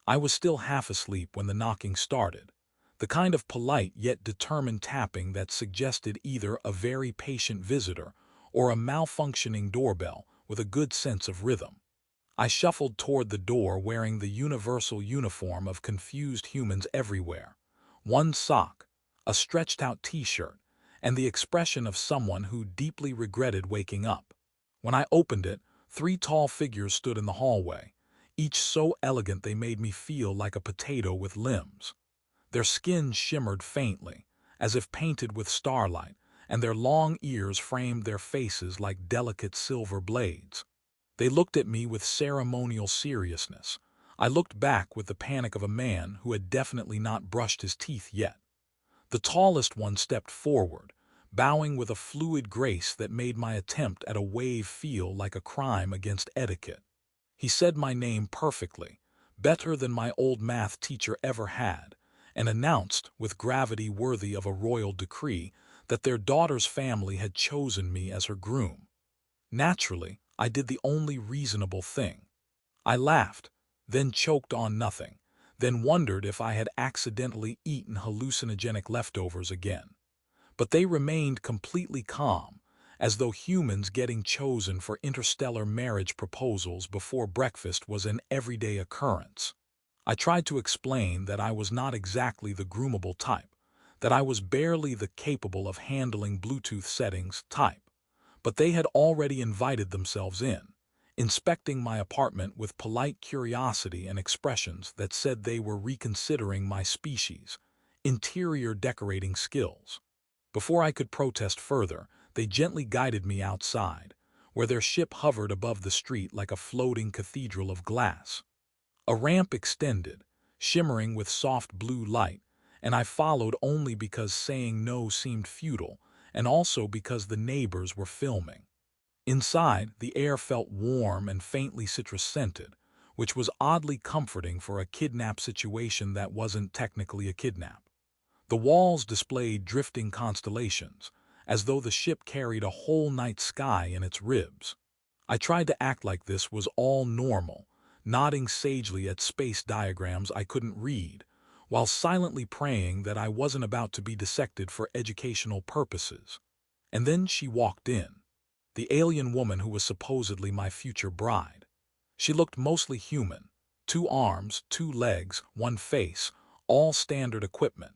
I was still half asleep when the knocking started, the kind of polite yet determined tapping that suggested either a very patient visitor or a malfunctioning doorbell with a good sense of rhythm. I shuffled toward the door wearing the universal uniform of confused humans everywhere. One sock, a stretched-out t-shirt, and the expression of someone who deeply regretted waking up. When I opened it, three tall figures stood in the hallway, each so elegant they made me feel like a potato with limbs. Their skin shimmered faintly, as if painted with starlight, and their long ears framed their faces like delicate silver blades. They looked at me with ceremonial seriousness. I looked back with the panic of a man who had definitely not brushed his teeth yet. The tallest one stepped forward, bowing with a fluid grace that made my attempt at a wave feel like a crime against etiquette. He said my name perfectly, better than my old math teacher ever had, and announced, with gravity worthy of a royal decree, that their daughter's family had chosen me as her groom. Naturally, I did the only reasonable thing. I laughed, then choked on nothing, then wondered if I had accidentally eaten hallucinogenic leftovers again. But they remained completely calm, as though humans getting chosen for interstellar marriage proposals before breakfast was an everyday occurrence. I tried to explain that I was not exactly the groomable type, that I was barely the capable of handling Bluetooth settings type. But they had already invited themselves in, inspecting my apartment with polite curiosity and expressions that said they were reconsidering my species, interior decorating skills. Before I could protest further, they gently guided me outside, where their ship hovered above the street like a floating cathedral of glass. A ramp extended, shimmering with soft blue light, and I followed only because saying no seemed futile, and also because the neighbors were filming. Inside, the air felt warm and faintly citrus-scented, which was oddly comforting for a kidnap situation that wasn't technically a kidnap. The walls displayed drifting constellations, as though the ship carried a whole night sky in its ribs. I tried to act like this was all normal, nodding sagely at space diagrams I couldn't read, while silently praying that I wasn't about to be dissected for educational purposes. And then she walked in, the alien woman who was supposedly my future bride. She looked mostly human, 2 arms, 2 legs, 1 face, all standard equipment.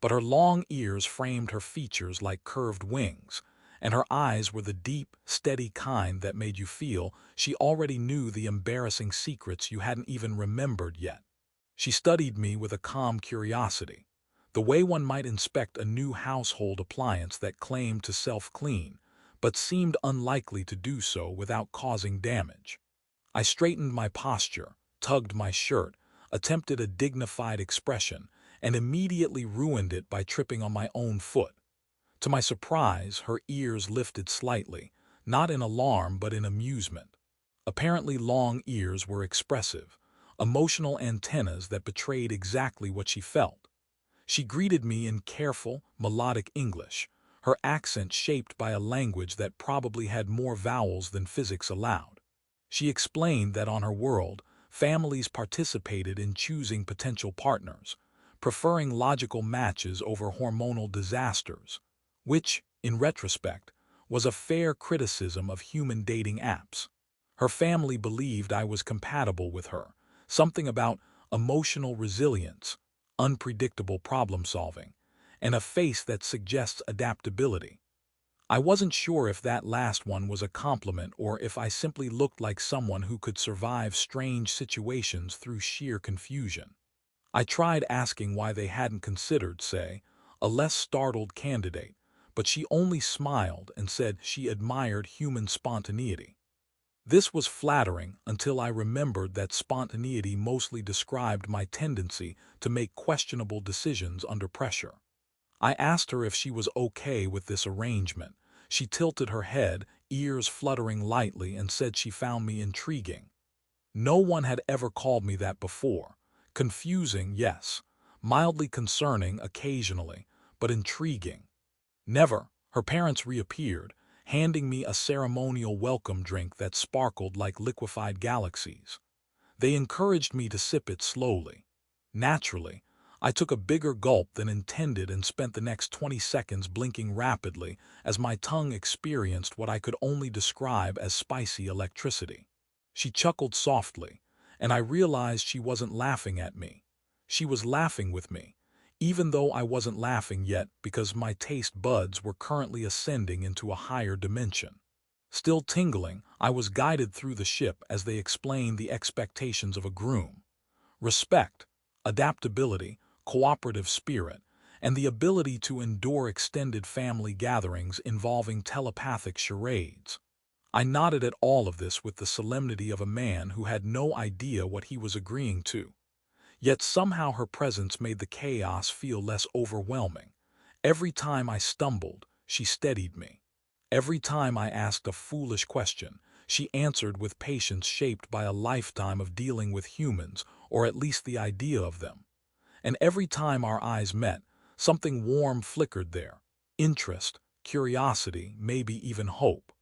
But her long ears framed her features like curved wings, and her eyes were the deep, steady kind that made you feel she already knew the embarrassing secrets you hadn't even remembered yet. She studied me with a calm curiosity, the way one might inspect a new household appliance that claimed to self-clean, but seemed unlikely to do so without causing damage. I straightened my posture, tugged my shirt, attempted a dignified expression, and immediately ruined it by tripping on my own foot. To my surprise, her ears lifted slightly, not in alarm but in amusement. Apparently long ears were expressive, emotional antennas that betrayed exactly what she felt. She greeted me in careful, melodic English, her accent shaped by a language that probably had more vowels than physics allowed. She explained that on her world, families participated in choosing potential partners, preferring logical matches over hormonal disasters, which, in retrospect, was a fair criticism of human dating apps. Her family believed I was compatible with her, something about emotional resilience, unpredictable problem-solving, and a face that suggests adaptability. I wasn't sure if that last one was a compliment or if I simply looked like someone who could survive strange situations through sheer confusion. I tried asking why they hadn't considered, say, a less startled candidate, but she only smiled and said she admired human spontaneity. This was flattering until I remembered that spontaneity mostly described my tendency to make questionable decisions under pressure. I asked her if she was okay with this arrangement. She tilted her head, ears fluttering lightly, and said she found me intriguing. No one had ever called me that before. Confusing, yes. Mildly concerning occasionally, but intriguing. Never. Her parents reappeared, handing me a ceremonial welcome drink that sparkled like liquefied galaxies. They encouraged me to sip it slowly. Naturally, I took a bigger gulp than intended and spent the next 20 seconds blinking rapidly as my tongue experienced what I could only describe as spicy electricity. She chuckled softly, and I realized she wasn't laughing at me. She was laughing with me, even though I wasn't laughing yet because my taste buds were currently ascending into a higher dimension. Still tingling, I was guided through the ship as they explained the expectations of a groom. Respect, adaptability, cooperative spirit, and the ability to endure extended family gatherings involving telepathic charades. I nodded at all of this with the solemnity of a man who had no idea what he was agreeing to. Yet somehow her presence made the chaos feel less overwhelming. Every time I stumbled, she steadied me. Every time I asked a foolish question, she answered with patience shaped by a lifetime of dealing with humans, or at least the idea of them. And every time our eyes met, something warm flickered there. Interest, curiosity, maybe even hope.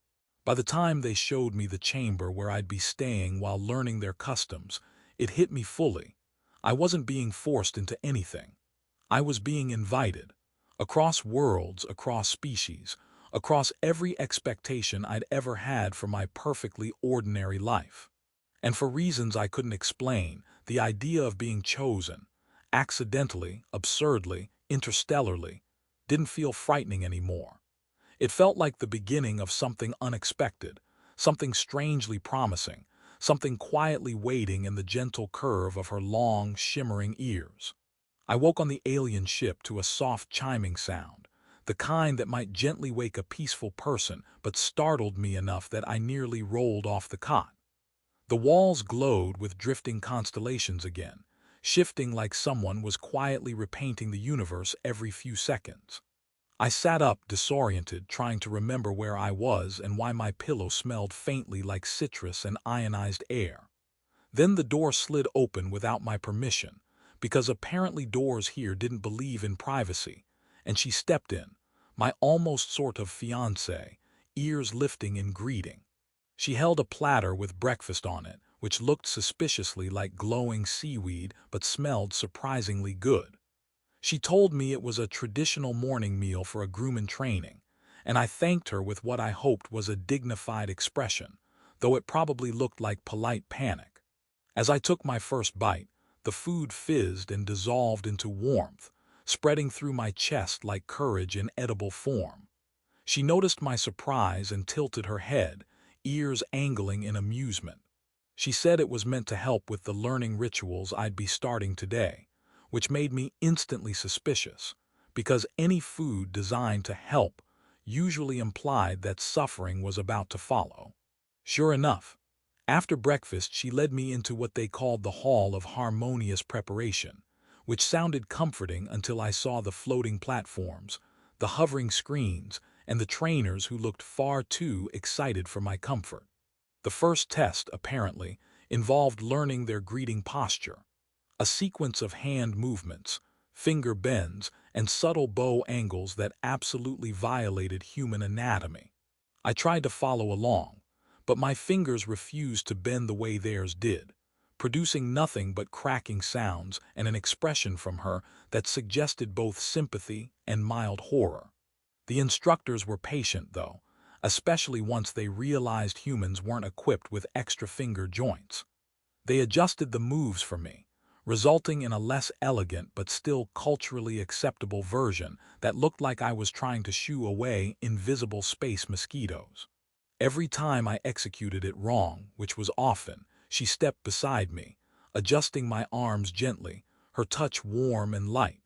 By the time they showed me the chamber where I'd be staying while learning their customs, it hit me fully. I wasn't being forced into anything. I was being invited. Across worlds, across species, across every expectation I'd ever had for my perfectly ordinary life. And for reasons I couldn't explain, the idea of being chosen, accidentally, absurdly, interstellarly, didn't feel frightening anymore. It felt like the beginning of something unexpected, something strangely promising, something quietly waiting in the gentle curve of her long, shimmering ears. I woke on the alien ship to a soft chiming sound, the kind that might gently wake a peaceful person but startled me enough that I nearly rolled off the cot. The walls glowed with drifting constellations again, shifting like someone was quietly repainting the universe every few seconds. I sat up, disoriented, trying to remember where I was and why my pillow smelled faintly like citrus and ionized air. Then the door slid open without my permission, because apparently doors here didn't believe in privacy, and she stepped in, my almost sort of fiancé, ears lifting in greeting. She held a platter with breakfast on it, which looked suspiciously like glowing seaweed but smelled surprisingly good. She told me it was a traditional morning meal for a groom in training, and I thanked her with what I hoped was a dignified expression, though it probably looked like polite panic. As I took my first bite, the food fizzed and dissolved into warmth, spreading through my chest like courage in edible form. She noticed my surprise and tilted her head, ears angling in amusement. She said it was meant to help with the learning rituals I'd be starting today, which made me instantly suspicious, because any food designed to help usually implied that suffering was about to follow. Sure enough, after breakfast she led me into what they called the Hall of Harmonious Preparation, which sounded comforting until I saw the floating platforms, the hovering screens, and the trainers who looked far too excited for my comfort. The first test, apparently, involved learning their greeting posture, a sequence of hand movements, finger bends, and subtle bow angles that absolutely violated human anatomy. I tried to follow along, but my fingers refused to bend the way theirs did, producing nothing but cracking sounds and an expression from her that suggested both sympathy and mild horror. The instructors were patient, though, especially once they realized humans weren't equipped with extra finger joints. They adjusted the moves for me, resulting in a less elegant but still culturally acceptable version that looked like I was trying to shoo away invisible space mosquitoes. Every time I executed it wrong, which was often, she stepped beside me, adjusting my arms gently, her touch warm and light.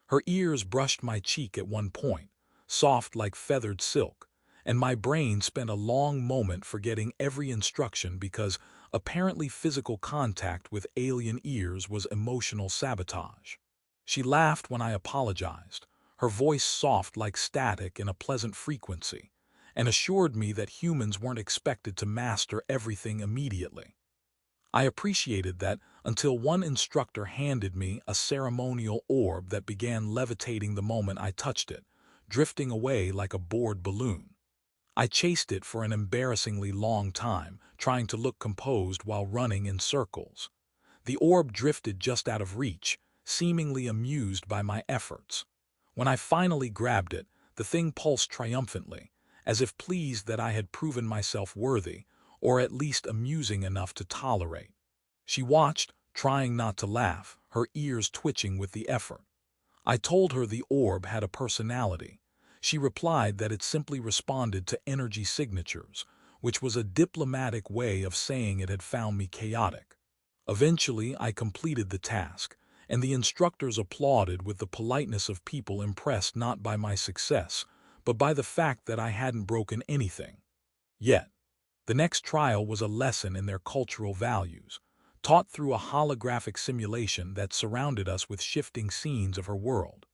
Her ears brushed my cheek at one point, soft like feathered silk, and my brain spent a long moment forgetting every instruction because apparently physical contact with alien ears was emotional sabotage. She laughed when I apologized, her voice soft like static in a pleasant frequency, and assured me that humans weren't expected to master everything immediately. I appreciated that until one instructor handed me a ceremonial orb that began levitating the moment I touched it, drifting away like a bored balloon. I chased it for an embarrassingly long time, trying to look composed while running in circles. The orb drifted just out of reach, seemingly amused by my efforts. When I finally grabbed it, the thing pulsed triumphantly, as if pleased that I had proven myself worthy, or at least amusing enough to tolerate. She watched, trying not to laugh, her ears twitching with the effort. I told her the orb had a personality. She replied that it simply responded to energy signatures, which was a diplomatic way of saying it had found me chaotic. Eventually, I completed the task, and the instructors applauded with the politeness of people impressed not by my success, but by the fact that I hadn't broken anything. Yet, the next trial was a lesson in their cultural values, taught through a holographic simulation that surrounded us with shifting scenes of her world.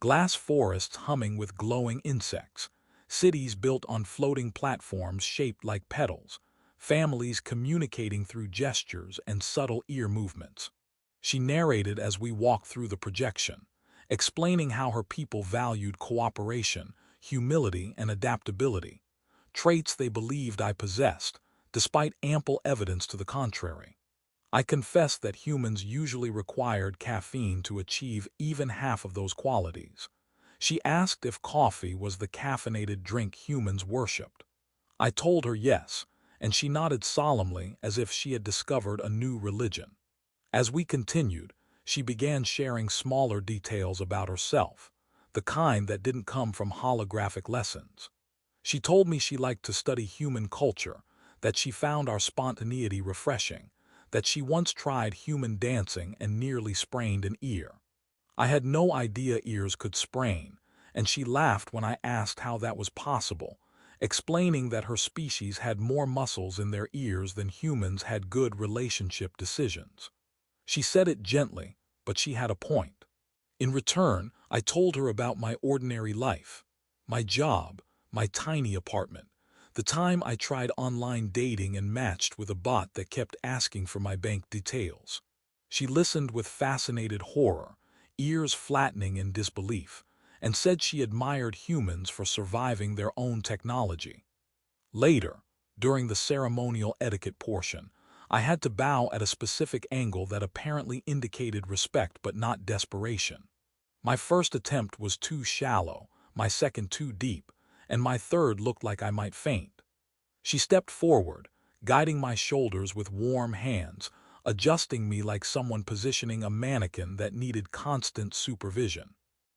Glass forests humming with glowing insects, cities built on floating platforms shaped like petals, families communicating through gestures and subtle ear movements. She narrated as we walked through the projection, explaining how her people valued cooperation, humility, and adaptability, traits they believed I possessed, despite ample evidence to the contrary. I confessed that humans usually required caffeine to achieve even half of those qualities. She asked if coffee was the caffeinated drink humans worshipped. I told her yes, and she nodded solemnly as if she had discovered a new religion. As we continued, she began sharing smaller details about herself, the kind that didn't come from holographic lessons. She told me she liked to study human culture, that she found our spontaneity refreshing, that she once tried human dancing and nearly sprained an ear. I had no idea ears could sprain, and she laughed when I asked how that was possible, explaining that her species had more muscles in their ears than humans had good relationship decisions. She said it gently, but she had a point. In return, I told her about my ordinary life, my job, my tiny apartment, the time I tried online dating and matched with a bot that kept asking for my bank details. She listened with fascinated horror, ears flattening in disbelief, and said she admired humans for surviving their own technology. Later, during the ceremonial etiquette portion, I had to bow at a specific angle that apparently indicated respect but not desperation. My first attempt was too shallow, my second too deep, and my third looked like I might faint. She stepped forward, guiding my shoulders with warm hands, adjusting me like someone positioning a mannequin that needed constant supervision.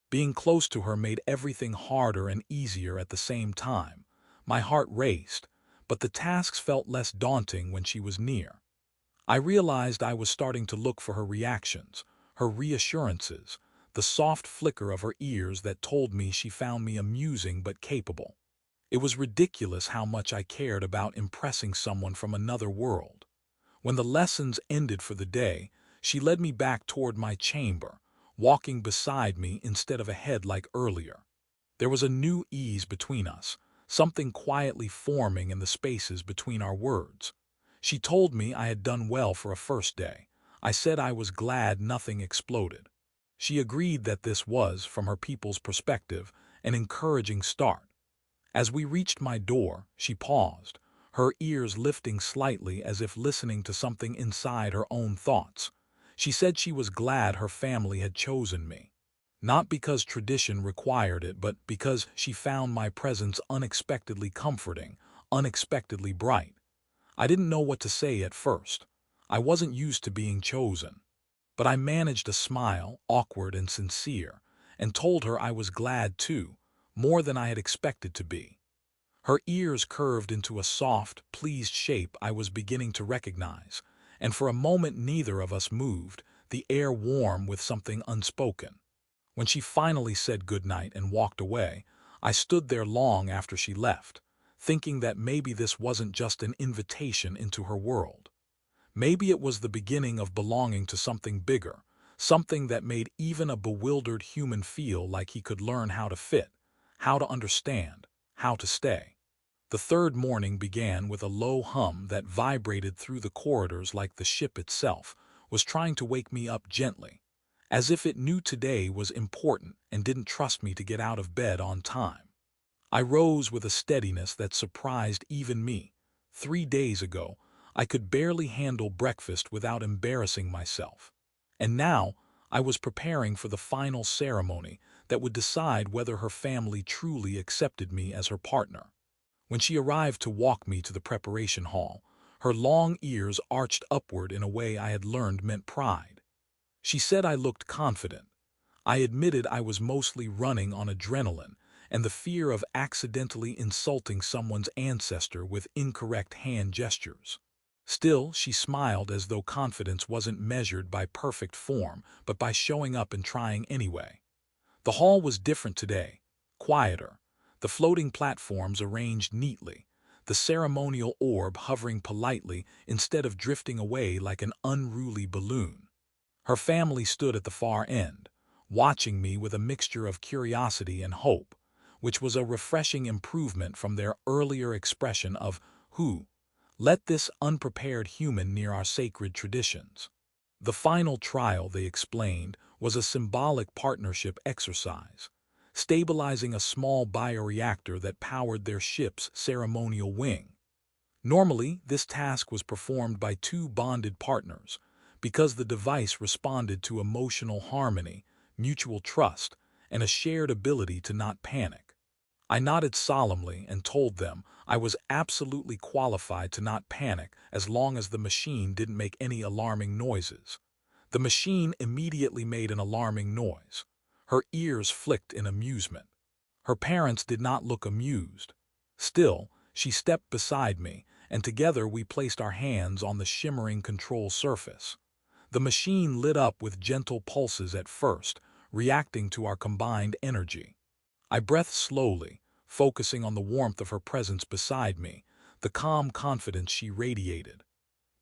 Being close to her made everything harder and easier at the same time. My heart raced, but the tasks felt less daunting when she was near. I realized I was starting to look for her reactions, her reassurances, the soft flicker of her ears that told me she found me amusing but capable. It was ridiculous how much I cared about impressing someone from another world. When the lessons ended for the day, she led me back toward my chamber, walking beside me instead of ahead like earlier. There was a new ease between us, something quietly forming in the spaces between our words. She told me I had done well for a first day. I said I was glad nothing exploded. She agreed that this was, from her people's perspective, an encouraging start. As we reached my door, she paused, her ears lifting slightly as if listening to something inside her own thoughts. She said she was glad her family had chosen me. Not because tradition required it, but because she found my presence unexpectedly comforting, unexpectedly bright. I didn't know what to say at first. I wasn't used to being chosen. But I managed a smile, awkward and sincere, and told her I was glad too, more than I had expected to be. Her ears curved into a soft, pleased shape I was beginning to recognize, and for a moment neither of us moved, the air warm with something unspoken. When she finally said goodnight and walked away, I stood there long after she left, thinking that maybe this wasn't just an invitation into her world. Maybe it was the beginning of belonging to something bigger, something that made even a bewildered human feel like he could learn how to fit, how to understand, how to stay. The third morning began with a low hum that vibrated through the corridors like the ship itself was trying to wake me up gently, as if it knew today was important and didn't trust me to get out of bed on time. I rose with a steadiness that surprised even me. 3 days ago, I could barely handle breakfast without embarrassing myself. And now, I was preparing for the final ceremony that would decide whether her family truly accepted me as her partner. When she arrived to walk me to the preparation hall, her long ears arched upward in a way I had learned meant pride. She said I looked confident. I admitted I was mostly running on adrenaline and the fear of accidentally insulting someone's ancestor with incorrect hand gestures. Still, she smiled as though confidence wasn't measured by perfect form, but by showing up and trying anyway. The hall was different today, quieter, the floating platforms arranged neatly, the ceremonial orb hovering politely instead of drifting away like an unruly balloon. Her family stood at the far end, watching me with a mixture of curiosity and hope, which was a refreshing improvement from their earlier expression of, "Who let this unprepared human near our sacred traditions?" The final trial, they explained, was a symbolic partnership exercise, stabilizing a small bioreactor that powered their ship's ceremonial wing. Normally, this task was performed by two bonded partners, because the device responded to emotional harmony, mutual trust, and a shared ability to not panic. I nodded solemnly and told them I was absolutely qualified to not panic as long as the machine didn't make any alarming noises. The machine immediately made an alarming noise. Her ears flicked in amusement. Her parents did not look amused. Still, she stepped beside me, and together we placed our hands on the shimmering control surface. The machine lit up with gentle pulses at first, reacting to our combined energy. I breathed slowly, focusing on the warmth of her presence beside me, the calm confidence she radiated.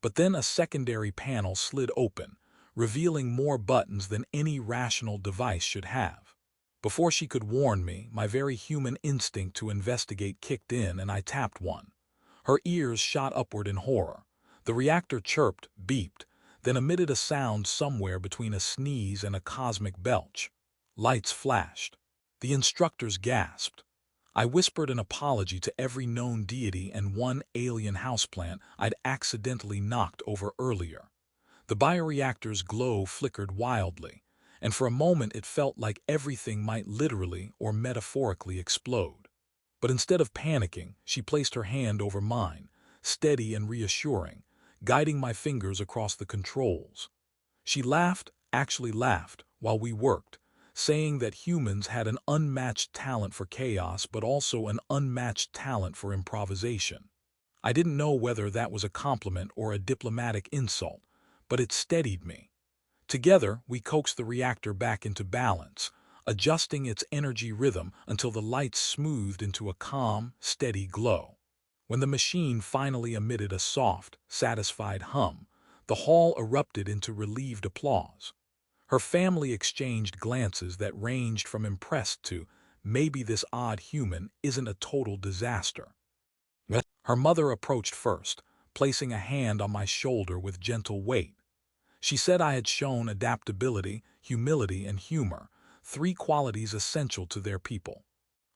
But then a secondary panel slid open, revealing more buttons than any rational device should have. Before she could warn me, my very human instinct to investigate kicked in and I tapped one. Her ears shot upward in horror. The reactor chirped, beeped, then emitted a sound somewhere between a sneeze and a cosmic belch. Lights flashed. The instructors gasped. I whispered an apology to every known deity and one alien houseplant I'd accidentally knocked over earlier. The bioreactor's glow flickered wildly, and for a moment it felt like everything might literally or metaphorically explode. But instead of panicking, she placed her hand over mine, steady and reassuring, guiding my fingers across the controls. She laughed, actually laughed, while we worked, saying that humans had an unmatched talent for chaos but also an unmatched talent for improvisation. I didn't know whether that was a compliment or a diplomatic insult, but it steadied me. Together, we coaxed the reactor back into balance, adjusting its energy rhythm until the lights smoothed into a calm, steady glow. When the machine finally emitted a soft, satisfied hum, the hall erupted into relieved applause. Her family exchanged glances that ranged from impressed to, "Maybe this odd human isn't a total disaster." Her mother approached first, placing a hand on my shoulder with gentle weight. She said I had shown adaptability, humility, and humor, three qualities essential to their people.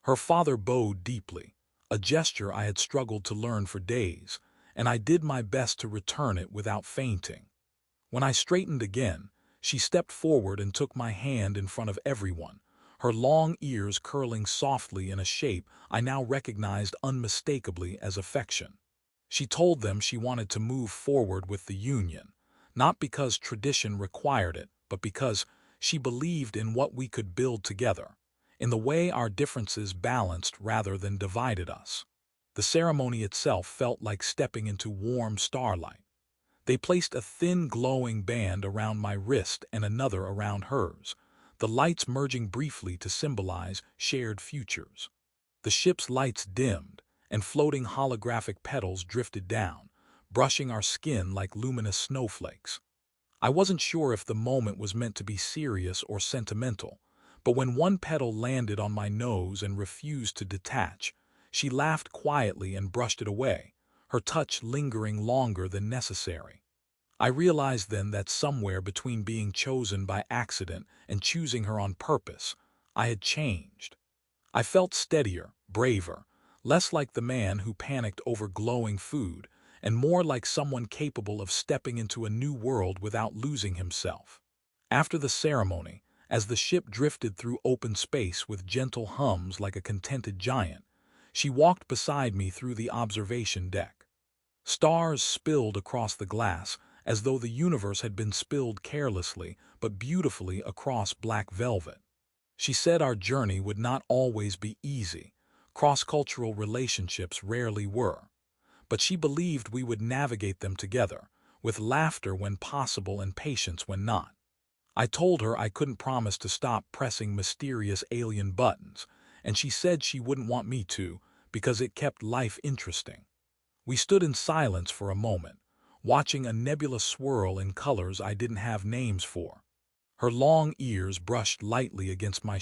Her father bowed deeply, a gesture I had struggled to learn for days, and I did my best to return it without fainting. When I straightened again, she stepped forward and took my hand in front of everyone, her long ears curling softly in a shape I now recognized unmistakably as affection. She told them she wanted to move forward with the union, not because tradition required it, but because she believed in what we could build together, in the way our differences balanced rather than divided us. The ceremony itself felt like stepping into warm starlight. They placed a thin glowing band around my wrist and another around hers, the lights merging briefly to symbolize shared futures. The ship's lights dimmed, and floating holographic petals drifted down, brushing our skin like luminous snowflakes. I wasn't sure if the moment was meant to be serious or sentimental, but when one petal landed on my nose and refused to detach, she laughed quietly and brushed it away, her touch lingering longer than necessary. I realized then that somewhere between being chosen by accident and choosing her on purpose, I had changed. I felt steadier, braver, less like the man who panicked over glowing food, and more like someone capable of stepping into a new world without losing himself. After the ceremony, as the ship drifted through open space with gentle hums like a contented giant, she walked beside me through the observation deck. Stars spilled across the glass as though the universe had been spilled carelessly but beautifully across black velvet. She said our journey would not always be easy. Cross-cultural relationships rarely were. But she believed we would navigate them together, with laughter when possible and patience when not. I told her I couldn't promise to stop pressing mysterious alien buttons, and she said she wouldn't want me to because it kept life interesting. We stood in silence for a moment, watching a nebula swirl in colors I didn't have names for. Her long ears brushed lightly against my